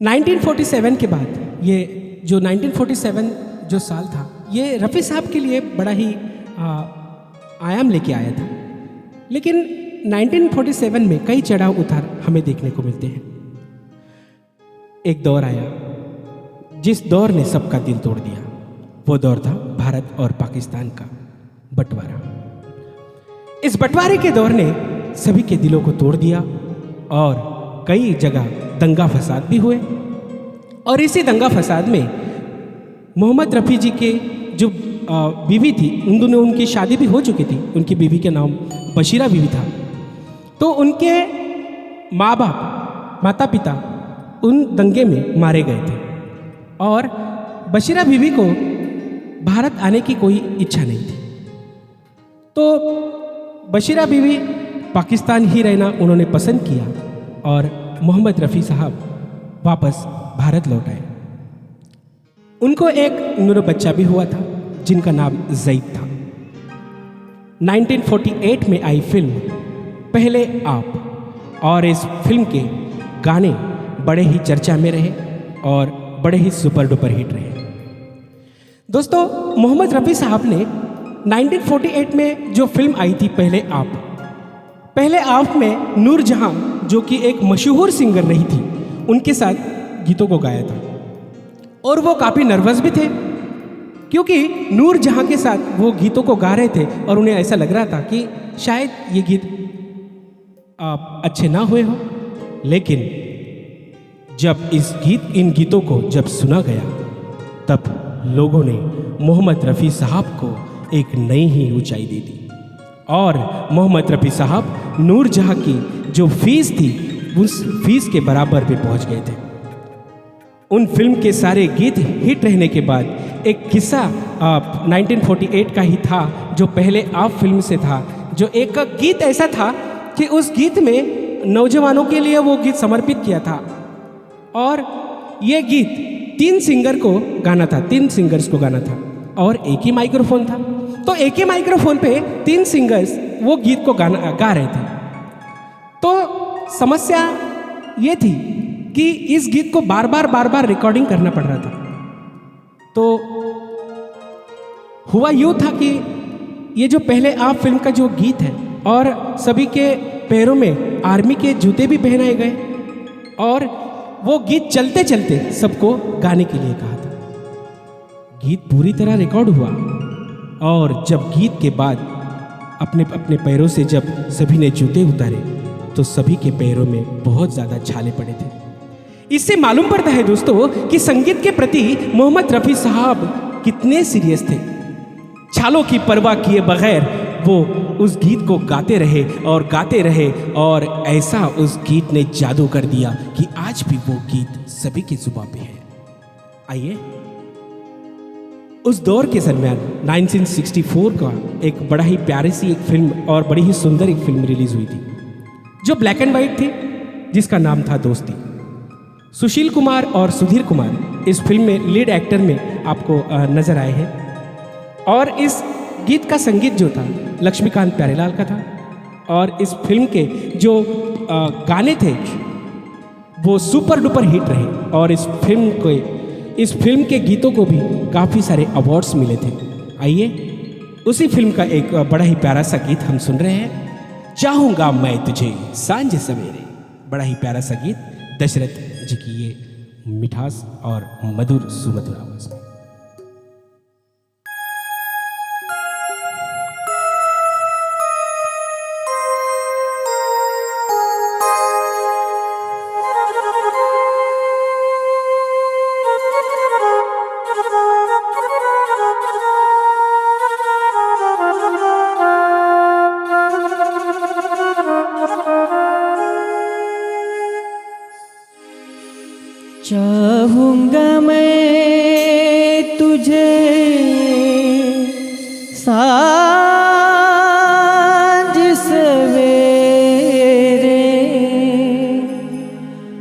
1947 के बाद ये जो 1947 जो साल था, ये रफ़ी साहब के लिए बड़ा ही आयाम लेके आया था। लेकिन 1947 में कई चढ़ाव उतार हमें देखने को मिलते हैं। एक दौर आया जिस दौर ने सबका दिल तोड़ दिया। वो दौर था भारत और पाकिस्तान का बंटवारा। इस बंटवारे के दौर ने सभी के दिलों को तोड़ दिया और कई जगह दंगा फसाद भी हुए। और इसी दंगा फसाद में मोहम्मद रफ़ी जी के जो बीवी थी, उन दोनों उनकी शादी भी हो चुकी थी। उनकी बीवी के नाम बशीरा बीवी था। तो उनके माँ बाप, माता पिता उन दंगे में मारे गए थे और बशीरा बीवी को भारत आने की कोई इच्छा नहीं थी। तो बशीरा बीवी पाकिस्तान ही रहना उन्होंने पसंद किया और मोहम्मद रफ़ी साहब वापस भारत लौट आए। उनको एक नूर बच्चा भी हुआ था जिनका नाम ज़ैद था। 1948 में आई फिल्म पहले आप, और इस फिल्म के गाने बड़े ही चर्चा में रहे और बड़े ही सुपर डुपर हिट रहे। दोस्तों, मोहम्मद रफ़ी साहब ने 1948 में जो फिल्म आई थी पहले आप में नूर जहां, जो कि एक मशहूर सिंगर रही थी, उनके साथ गीतों को गाया था। और वो काफ़ी नर्वस भी थे क्योंकि नूर जहां के साथ वो गीतों को गा रहे थे और उन्हें ऐसा लग रहा था कि शायद ये गीत अच्छे ना हुए हो। लेकिन जब इन गीतों को जब सुना गया, तब लोगों ने मोहम्मद रफ़ी साहब को एक नई ही ऊंचाई दे दी और मोहम्मद रफ़ी साहब नूर जहां की जो फीस थी, उस फीस के बराबर पे पहुंच गए थे। उन फिल्म के सारे गीत हिट रहने के बाद एक किस्सा 1948 का ही था, जो पहले आप फिल्म से था। जो एक गीत ऐसा था कि उस गीत में नौजवानों के लिए वो गीत समर्पित किया था और ये गीत 3 सिंगर्स को गाना था और एक ही माइक्रोफोन था। तो एक ही माइक्रोफोन पे 3 सिंगर्स वो गीत को गा रहे थे। तो समस्या ये थी कि इस गीत को बार बार रिकॉर्डिंग करना पड़ रहा था। तो हुआ यूँ था कि ये जो पहले आप फिल्म का जो गीत है, और सभी के पैरों में आर्मी के जूते भी पहनाए गए और वो गीत चलते चलते सबको गाने के लिए कहा था। गीत पूरी तरह रिकॉर्ड हुआ और जब गीत के बाद अपने पैरों से जब सभी ने जूते उतारे, तो सभी के पैरों में बहुत ज़्यादा छाले पड़े थे। इससे मालूम पड़ता है दोस्तों कि संगीत के प्रति मोहम्मद रफ़ी साहब कितने सीरियस थे। छालों की परवाह किए बगैर वो उस गीत को गाते रहे और ऐसा उस गीत ने जादू कर दिया कि आज भी वो गीत सभी की जुबान पे है। आइए, उस दौर के दरमियान 1964 का एक बड़ा ही प्यारी सी एक फिल्म और बड़ी ही सुंदर एक फिल्म रिलीज हुई थी, जो ब्लैक एंड वाइट थी, जिसका नाम था दोस्ती। सुशील कुमार और सुधीर कुमार इस फिल्म में लीड एक्टर में आपको नजर आए हैं। और इस गीत का संगीत जो था लक्ष्मीकांत प्यारेलाल का था और इस फिल्म के जो गाने थे वो सुपर डुपर हिट रहे और इस फिल्म के गीतों को भी काफ़ी सारे अवार्ड्स मिले थे। आइए, उसी फिल्म का एक बड़ा ही प्यारा सा गीत हम सुन रहे हैं, चाहूँगा मैं तुझे सांझ सवेरे। बड़ा ही प्यारा सा गीत, दशरथ जी की ये मिठास और मधुर सुमधुर आवाज में। चाहूँगा मैं तुझे सांझ सवेरे,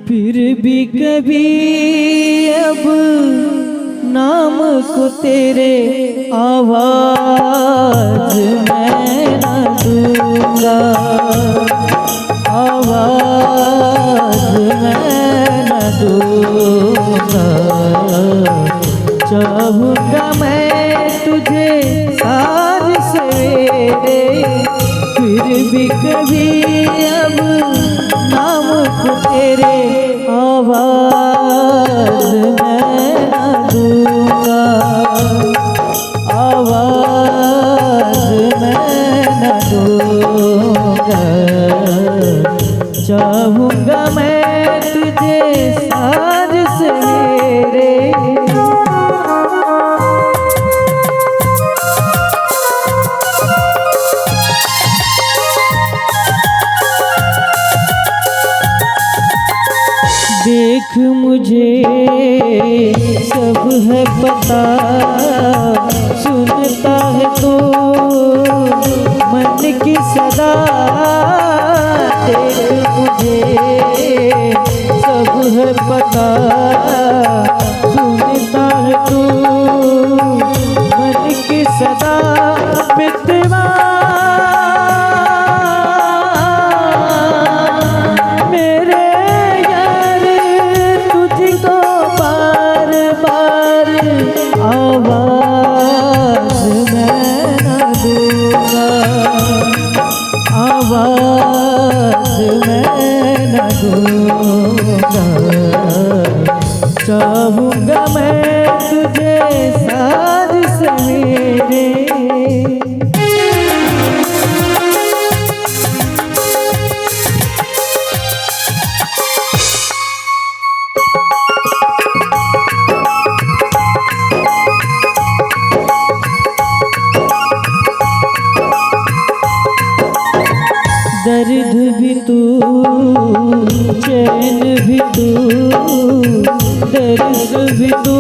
फिर भी कभी अब नाम को तेरे आवाज मैं न दूंगा, आवाज मैं न दूंगा। चाहूँगा मैं तुझे साँझ सवेरे, फिर भी कभी अब नाम को तेरे आवाज़ मैं न दूंगा, आवाज़ मैं न दूंगा। चाहूँगा मैं तुझे साँझ सवेरे। देख मुझे सब है पता, सुनता है तो मन की सदा। देख मुझे सब है पता, सुनता है तो मन की सदा। मितवा मेरे यार तुझको बार बार आवाज़ मैं न दूंगा, आवाज़ मैं न दूंगा। चाहूँगा मैं तुझे साँझ सवेरे। दर्द भी तू, चैन भी तू, दर्द भी तू,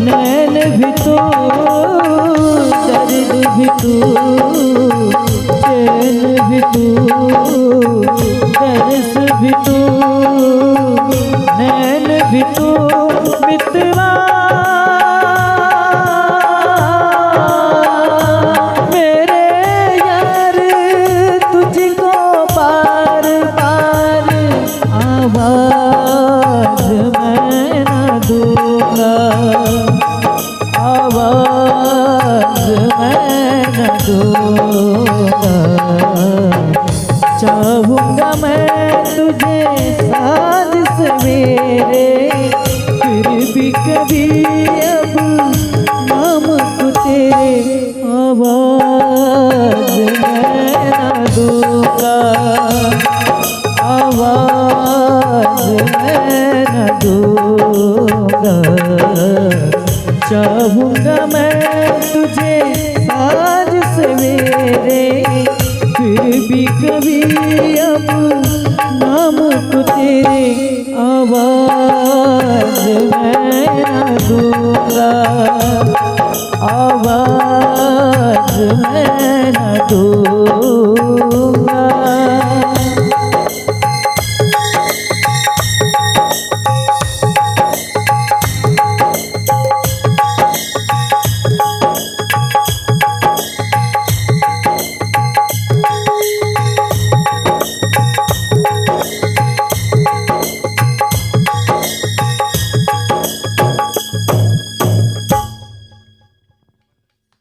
नैन भी तू। दर्द भी तू, चैन भी तू, दर्द भी तू, नैन भी तू। मितवा आवाज़ मैं न दूंगा, आवाज़ मैं न दूंगा। चाहूँगा मैं तुझे साँझ सवेरे, फिर भी कभी अब नाम को तेरे आवाज़ मैं न दूंगा, आवाज़ मैं न दूंगा। चाहूँगा मैं तुझे साँझ सवेरे, फिर भी कभी